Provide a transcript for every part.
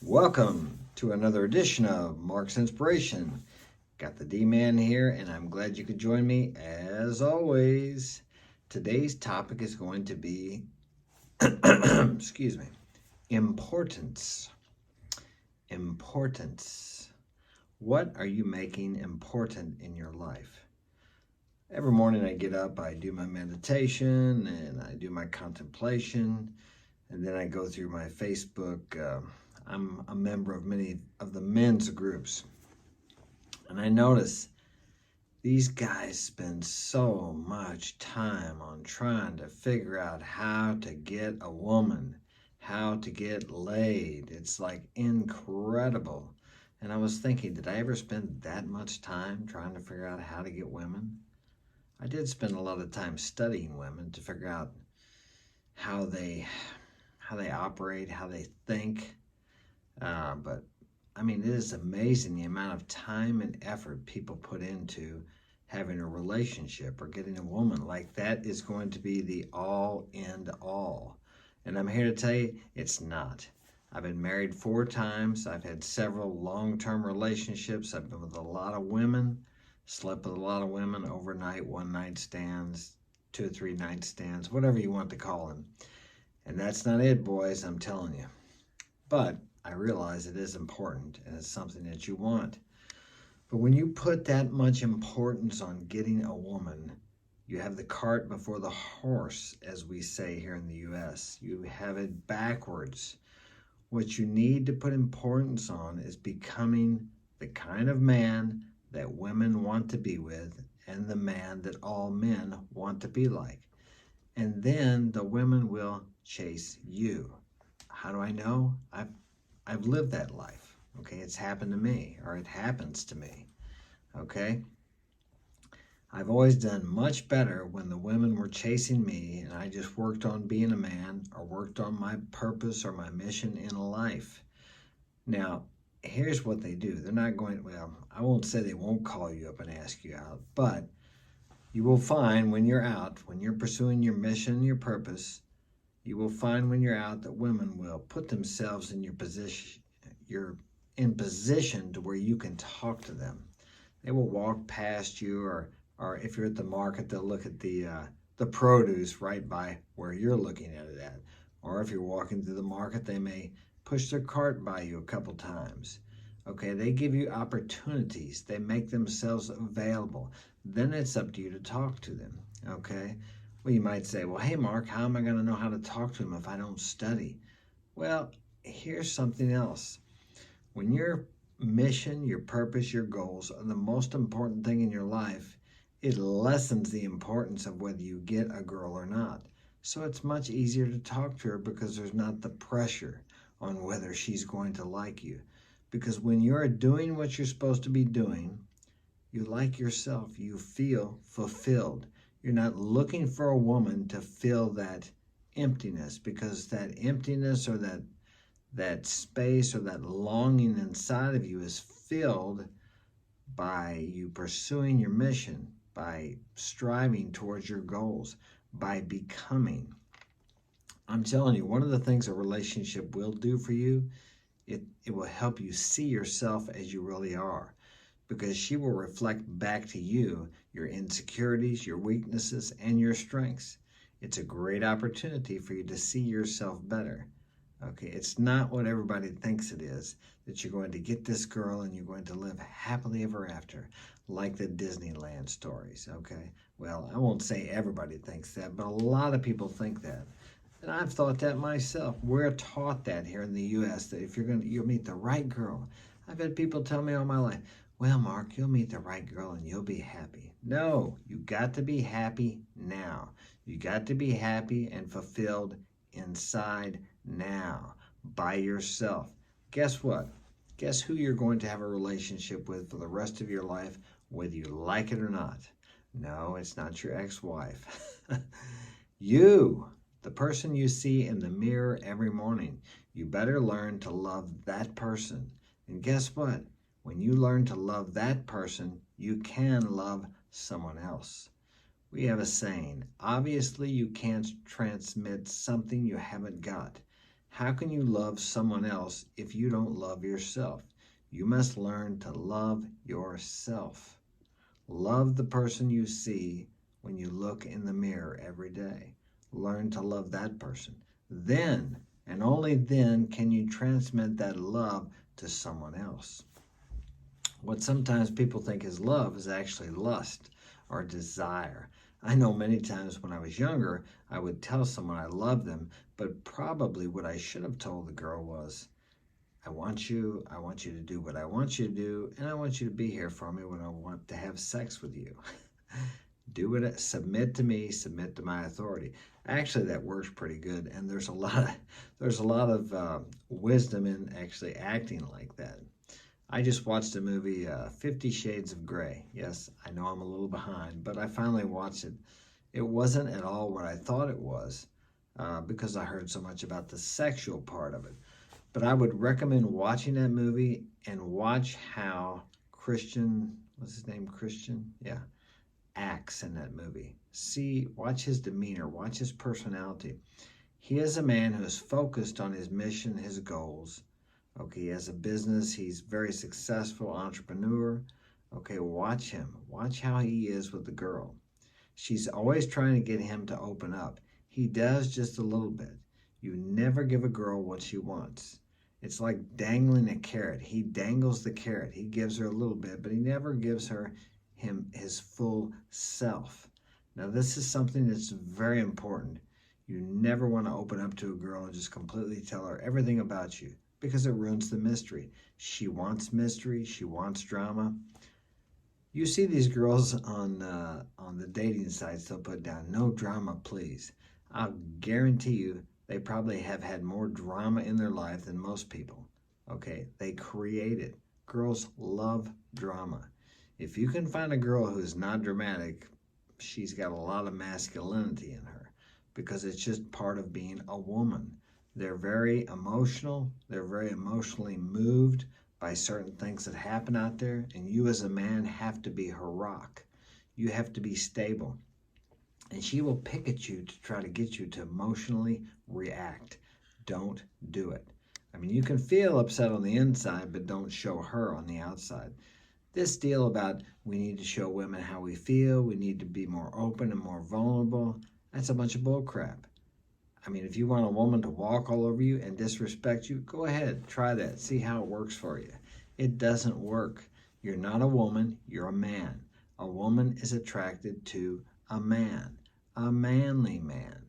Welcome to another edition of Mark's Inspiration. Got the D-Man here, and I'm glad you could join me as always. Today's topic is going to be, excuse me, importance. Importance. What are you making important in your life? Every morning I get up, I do my meditation, and I do my contemplation, and then I go through my Facebook. I'm a member of many of the men's groups, and I notice these guys spend so much time on trying to figure out how to get a woman, how to get laid. It's like incredible. And I was thinking, did I ever spend that much time trying to figure out how to get women? I did spend a lot of time studying women to figure out how they operate, how they think. But I mean, it is amazing the amount of time and effort people put into having a relationship or getting a woman. Like that is going to be the all end all. And I'm here to tell you, it's not. I've been married 4 times. I've had several long-term relationships. I've been with a lot of women, slept with a lot of women, overnight, one-night stands, 2 or 3 night stands, whatever you want to call them. And that's not it, boys, I'm telling you. But I realize it is important and it's something that you want. But when you put that much importance on getting a woman, you have the cart before the horse, as we say here in the U.S. You have it backwards. What you need to put importance on is becoming the kind of man that women want to be with and the man that all men want to be like. And then the women will chase you. How do I know? I've lived that life. Okay, it's happened to me, or it happens to me. Okay, I've always done much better when the women were chasing me and I just worked on being a man or worked on my purpose or my mission in life. Now, here's what they do. They're not going, well, I won't say they won't call you up and ask you out, but you will find when you're out, when you're pursuing your mission, your purpose, you will find when you're out that women will put themselves in your position. You're in position to where you can talk to them. They will walk past you, or if you're at the market, they'll look at the produce right by where you're looking at it at. Or if you're walking through the market, they may push their cart by you a couple times. Okay, they give you opportunities. They make themselves available. Then it's up to you to talk to them. Okay. Well, you might say, well, hey, Mark, how am I going to know how to talk to him if I don't study? Well, here's something else. When your mission, your purpose, your goals are the most important thing in your life, it lessens the importance of whether you get a girl or not. So it's much easier to talk to her because there's not the pressure on whether she's going to like you. Because when you're doing what you're supposed to be doing, you like yourself, you feel fulfilled. You're not looking for a woman to fill that emptiness, because that emptiness or that space or that longing inside of you is filled by you pursuing your mission, by striving towards your goals, by becoming. I'm telling you, one of the things a relationship will do for you, it will help you see yourself as you really are, because she will reflect back to you your insecurities, your weaknesses, and your strengths. It's a great opportunity for you to see yourself better. Okay, it's not what everybody thinks it is, that you're going to get this girl and you're going to live happily ever after, like the Disneyland stories. Okay, well, I won't say everybody thinks that, but a lot of people think that. And I've thought that myself. We're taught that here in the U.S., that if you'll meet the right girl. I've had people tell me all my life, well, Mark, you'll meet the right girl and you'll be happy. No, you got to be happy now. You got to be happy and fulfilled inside now by yourself. Guess what? Guess who you're going to have a relationship with for the rest of your life, whether you like it or not? No, it's not your ex-wife. You, the person you see in the mirror every morning. You better learn to love that person. And guess what? When you learn to love that person, you can love someone else. We have a saying, obviously you can't transmit something you haven't got. How can you love someone else if you don't love yourself? You must learn to love yourself. Love the person you see when you look in the mirror every day. Learn to love that person. Then, and only then, can you transmit that love to someone else. What sometimes people think is love is actually lust or desire. I know many times when I was younger, I would tell someone I loved them, but probably what I should have told the girl was, I want you to do what I want you to do, and I want you to be here for me when I want to have sex with you. Do it, submit to me, submit to my authority. Actually, that works pretty good, and there's a lot of wisdom in actually acting like that. I just watched a movie, 50 Shades of Grey. Yes, I know I'm a little behind, but I finally watched it. It wasn't at all what I thought it was because I heard so much about the sexual part of it. But I would recommend watching that movie and watch how Christian, what's his name, Christian? Yeah, acts in that movie. Watch his demeanor, watch his personality. He is a man who is focused on his mission, his goals. Okay, he has a business, he's very successful entrepreneur. Okay, watch him. Watch how he is with the girl. She's always trying to get him to open up. He does just a little bit. You never give a girl what she wants. It's like dangling a carrot. He dangles the carrot. He gives her a little bit, but he never gives her his full self. Now, this is something that's very important. You never want to open up to a girl and just completely tell her everything about you because it ruins the mystery. She wants mystery. She wants drama. You see these girls on the dating sites, they'll put down, no drama, please. I'll guarantee you they probably have had more drama in their life than most people. Okay, they create it. Girls love drama. If you can find a girl who's not dramatic, she's got a lot of masculinity in her because it's just part of being a woman. They're very emotional. They're very emotionally moved by certain things that happen out there, and you as a man have to be her rock. You have to be stable. And she will pick at you to try to get you to emotionally react. Don't do it. I mean, you can feel upset on the inside, but don't show her on the outside. This deal about we need to show women how we feel, we need to be more open and more vulnerable, that's a bunch of bull crap. I mean, if you want a woman to walk all over you and disrespect you, go ahead, try that. See how it works for you. It doesn't work. You're not a woman, you're a man. A woman is attracted to a man, a manly man.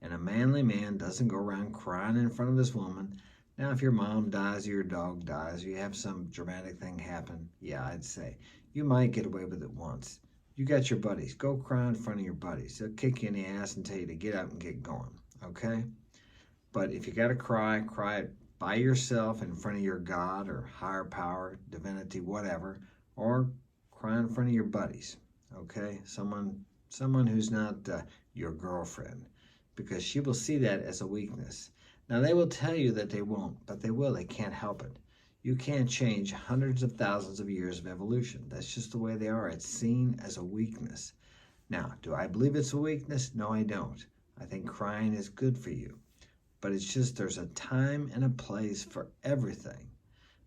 And a manly man doesn't go around crying in front of his woman. Now, if your mom dies or your dog dies or you have some dramatic thing happen, yeah, I'd say you might get away with it once. You got your buddies. Go cry in front of your buddies. They'll kick you in the ass and tell you to get up and get going, okay? But if you got to cry, cry it by yourself in front of your God or higher power, divinity, whatever, or cry in front of your buddies, okay? Someone who's not your girlfriend, because she will see that as a weakness. Now, they will tell you that they won't, but they will. They can't help it. You can't change hundreds of thousands of years of evolution. That's just the way they are. It's seen as a weakness. Now, do I believe it's a weakness? No, I don't. I think crying is good for you. But it's just there's a time and a place for everything.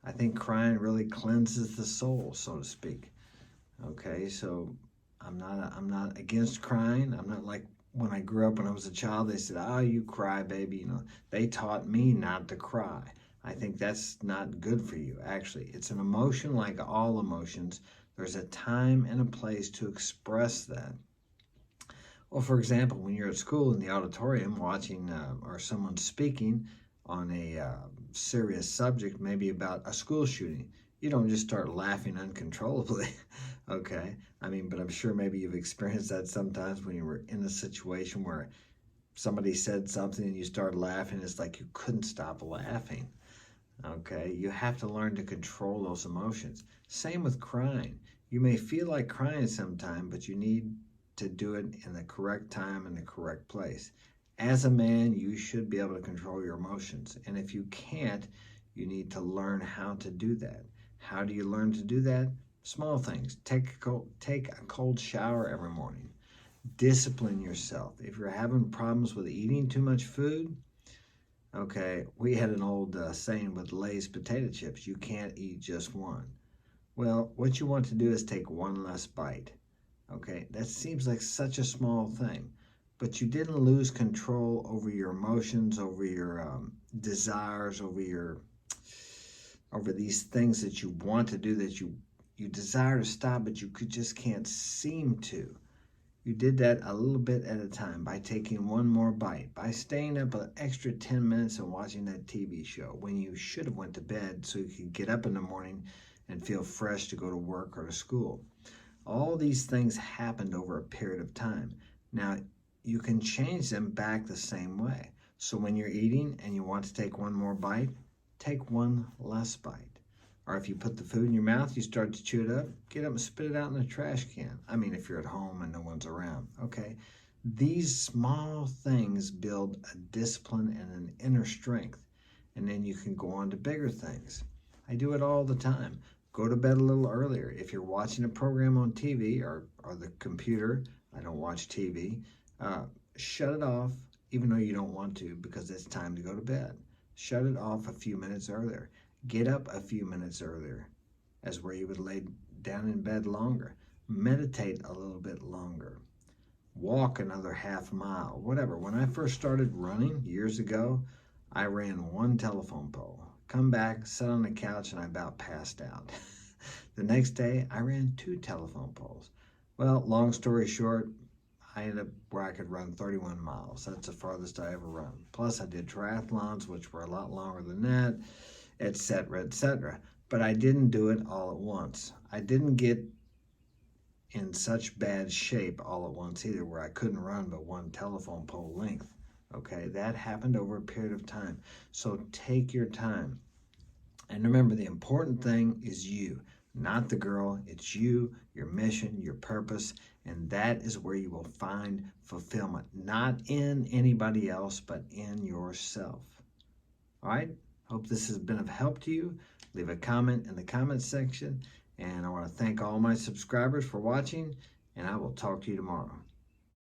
I think crying really cleanses the soul, so to speak. Okay, so I'm not against crying. I'm not like when I grew up when I was a child, they said, oh, you cry, baby. You know, they taught me not to cry. I think that's not good for you, actually. It's an emotion like all emotions. There's a time and a place to express that. Well, for example, when you're at school in the auditorium watching or someone speaking on a serious subject, maybe about a school shooting, you don't just start laughing uncontrollably, okay? I mean, but I'm sure maybe you've experienced that sometimes when you were in a situation where somebody said something and you started laughing. It's like you couldn't stop laughing, okay? You have to learn to control those emotions. Same with crying. You may feel like crying sometime, but you need to do it in the correct time and the correct place. As a man, you should be able to control your emotions. And if you can't, you need to learn how to do that. How do you learn to do that? Small things. Take a cold shower every morning. Discipline yourself. If you're having problems with eating too much food, Okay, we had an old saying with Lay's potato chips, you can't eat just one. Well, what you want to do is take one less bite. Okay, that seems like such a small thing, but you didn't lose control over your emotions, over your desires, over these things that you want to do that you desire to stop, but you just can't seem to. You did that a little bit at a time by taking one more bite, by staying up an extra 10 minutes and watching that TV show when you should have went to bed so you could get up in the morning and feel fresh to go to work or to school. All these things happened over a period of time. Now, you can change them back the same way. So when you're eating and you want to take one more bite, take one less bite. Or if you put the food in your mouth, you start to chew it up, get up and spit it out in the trash can. I mean, if you're at home and no one's around, okay? These small things build a discipline and an inner strength, and then you can go on to bigger things. I do it all the time. Go to bed a little earlier. If you're watching a program on TV or the computer, I don't watch TV, shut it off, even though you don't want to, because it's time to go to bed. Shut it off a few minutes earlier. Get up a few minutes earlier, as where you would lay down in bed longer. Meditate a little bit longer. Walk another half mile, whatever. When I first started running years ago, I ran one telephone pole. Come back, sat on the couch, and I about passed out. The next day, I ran 2 telephone poles. Well, long story short, I ended up where I could run 31 miles. That's the farthest I ever run. Plus, I did triathlons, which were a lot longer than that, etc., etc. But I didn't do it all at once. I didn't get in such bad shape all at once either, where I couldn't run but one telephone pole length. Okay, that happened over a period of time. So take your time. And remember, the important thing is you, not the girl. It's you, your mission, your purpose, and that is where you will find fulfillment, not in anybody else, but in yourself. All right? Hope this has been of help to you. Leave a comment in the comment section. And I want to thank all my subscribers for watching, and I will talk to you tomorrow.